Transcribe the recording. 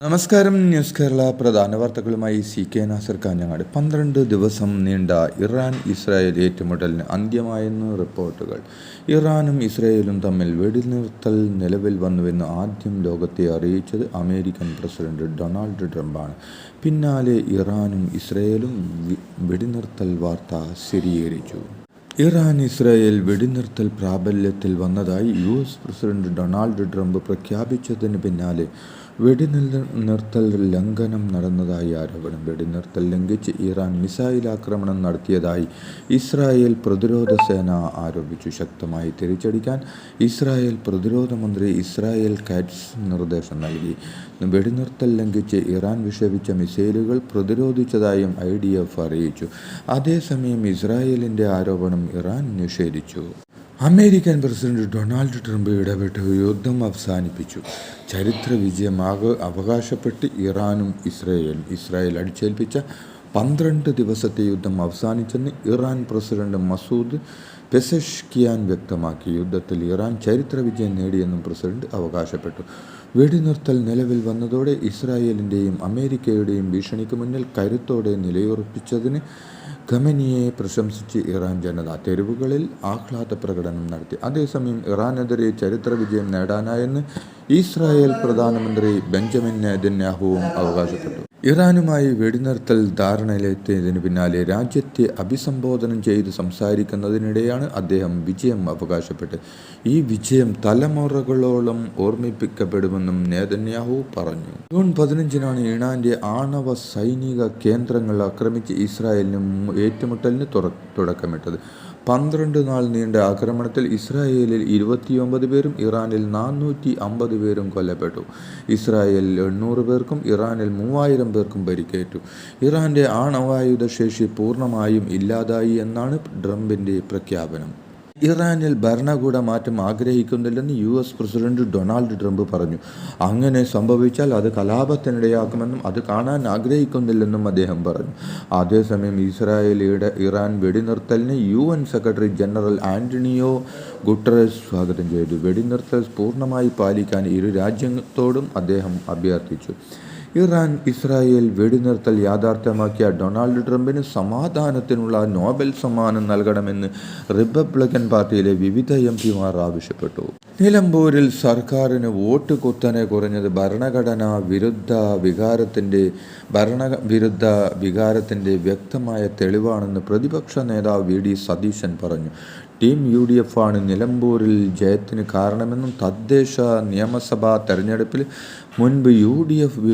നമസ്കാരം. ന്യൂസ് കേരള പ്രധാന വാർത്തകളുമായി CK നാസർ കാഞ്ഞങ്ങാട്. 12 ദിവസം നീണ്ട ഇറാൻ ഇസ്രായേൽ ഏറ്റുമുട്ടലിന് അന്ത്യമായെന്ന് റിപ്പോർട്ടുകൾ. ഇറാനും ഇസ്രായേലും തമ്മിൽ വെടിനിർത്തൽ നിലവിൽ വന്നുവെന്ന് ആദ്യം ലോകത്തെ അറിയിച്ചത് അമേരിക്കൻ പ്രസിഡന്റ് ഡൊണാൾഡ് ട്രംപാണ്. പിന്നാലെ ഇറാനും ഇസ്രായേലും വെടിനിർത്തൽ വാർത്ത സ്ഥിരീകരിച്ചു. ഇറാൻ ഇസ്രായേൽ വെടിനിർത്തൽ പ്രാബല്യത്തിൽ വന്നതായി US പ്രസിഡന്റ് ഡൊണാൾഡ് ട്രംപ് പ്രഖ്യാപിച്ചതിന് പിന്നാലെ വെടിനിർത്തൽ ലംഘനം നടന്നതായി ആരോപണം. വെടിനിർത്തൽ ലംഘിച്ച് ഇറാൻ മിസൈൽ ആക്രമണം നടത്തിയതായി ഇസ്രായേൽ പ്രതിരോധ സേന ആരോപിച്ചു. ശക്തമായി തിരിച്ചടിക്കാൻ ഇസ്രായേൽ പ്രതിരോധ മന്ത്രി ഇസ്രായേൽ കാറ്റ്സ് നിർദ്ദേശം നൽകി. വെടിനിർത്തൽ ലംഘിച്ച് ഇറാൻ വിക്ഷേപിച്ച മിസൈലുകൾ പ്രതിരോധിച്ചതായും IDF അറിയിച്ചു. അതേസമയം ഇസ്രായേലിൻ്റെ ആരോപണം ഇറാൻ നിഷേധിച്ചു. അമേരിക്കൻ പ്രസിഡന്റ് ഡൊണാൾഡ് ട്രംപ് ഇടപെട്ട് യുദ്ധം അവസാനിപ്പിച്ചു. ചരിത്ര വിജയം അവകാശപ്പെട്ട് ഇറാനും ഇസ്രായേൽ അടിച്ചേൽപ്പിച്ച 12 ദിവസത്തെ യുദ്ധം അവസാനിച്ചെന്ന് ഇറാൻ പ്രസിഡന്റ് മസൂദ് പെസഷ്കിയാൻ വ്യക്തമാക്കി. യുദ്ധത്തിൽ ഇറാൻ ചരിത്ര വിജയം നേടിയെന്നും പ്രസിഡന്റ് അവകാശപ്പെട്ടു. വെടിനിർത്തൽ നിലവിൽ വന്നതോടെ ഇസ്രായേലിൻ്റെയും അമേരിക്കയുടെയും ഭീഷണിക്ക് മുന്നിൽ കരുത്തോടെ നിലയുറപ്പിച്ചതിന് ഖമനിയെ പ്രശംസിച്ച് ഇറാൻ ജനത തെരുവുകളിൽ ആഹ്ലാദ പ്രകടനം നടത്തി. അതേസമയം ഇറാനെതിരെ ചരിത്ര വിജയം നേടാനായെന്ന് ഇസ്രായേൽ പ്രധാനമന്ത്രി ബെഞ്ചമിൻ നെതന്യാഹുവും അവകാശപ്പെട്ടു. ഇറാനുമായി വെടിനിർത്തൽ ധാരണയിലെത്തിയതിന് പിന്നാലെ രാജ്യത്തെ അഭിസംബോധന ചെയ്ത് സംസാരിക്കുന്നതിനിടെയാണ് അദ്ദേഹം വിജയം അവകാശപ്പെട്ടത്. ഈ വിജയം തലമുറകളോളം ഓർമ്മിപ്പിക്കപ്പെടുമെന്നും നെതന്യാഹു പറഞ്ഞു. ജൂൺ 15-നാണ് ഇറാന്റെ ആണവ സൈനിക കേന്ദ്രങ്ങൾ ആക്രമിച്ച് ഇസ്രായേലിന് ഏറ്റുമുട്ടലിന് തുടക്കമിട്ടത്. 12 നാൾ നീണ്ട ആക്രമണത്തിൽ ഇസ്രായേലിൽ 29 പേരും ഇറാനിൽ 450 പേരും കൊല്ലപ്പെട്ടു. ഇസ്രായേലിൽ 800 പേർക്കും ഇറാനിൽ 3000 പേർക്കും പരിക്കേറ്റു. ഇറാന്റെ ആണവായുധ ശേഷി പൂർണ്ണമായും ഇല്ലാതായി എന്നാണ് ട്രംപിന്റെ പ്രഖ്യാപനം. ഇറാനിൽ ഭരണകൂട മാറ്റം ആഗ്രഹിക്കുന്നില്ലെന്ന് US പ്രസിഡന്റ് ഡൊണാൾഡ് ട്രംപ് പറഞ്ഞു. അങ്ങനെ സംഭവിച്ചാൽ അത് കലാപത്തിനിടയാക്കുമെന്നും അത് കാണാൻ ആഗ്രഹിക്കുന്നില്ലെന്നും അദ്ദേഹം പറഞ്ഞു. അതേസമയം ഇറാൻ വെടിനിർത്തലിനെ UN secretary general Antonio Guterres സ്വാഗതം ചെയ്തു. വെടിനിർത്തൽ പൂർണ്ണമായി പാലിക്കാൻ ഇരു രാജ്യത്തോടും അദ്ദേഹം അഭ്യർത്ഥിച്ചു. ഇറാൻ ഇസ്രായേൽ വെടിനിർത്തൽ യാഥാർത്ഥ്യമാക്കിയ ഡൊണാൾഡ് ട്രംപിന് സമാധാനത്തിനുള്ള നോബൽ സമ്മാനം നൽകണമെന്ന് റിപ്പബ്ലിക്കൻ പാർട്ടിയിലെ വിവിധ MP മാർ ആവശ്യപ്പെട്ടു. നിലമ്പൂരിൽ സർക്കാരിന് വോട്ട് കുത്തനെ കുറഞ്ഞത് ഭരണവിരുദ്ധ വികാരത്തിൻ്റെ വ്യക്തമായ തെളിവാണെന്ന് പ്രതിപക്ഷ നേതാവ് VD സതീശൻ പറഞ്ഞു. ടീം UDF ആണ് നിലമ്പൂരിൽ ജയത്തിന് കാരണമെന്നും തദ്ദേശ നിയമസഭാ തെരഞ്ഞെടുപ്പിൽ മുൻപ് UDF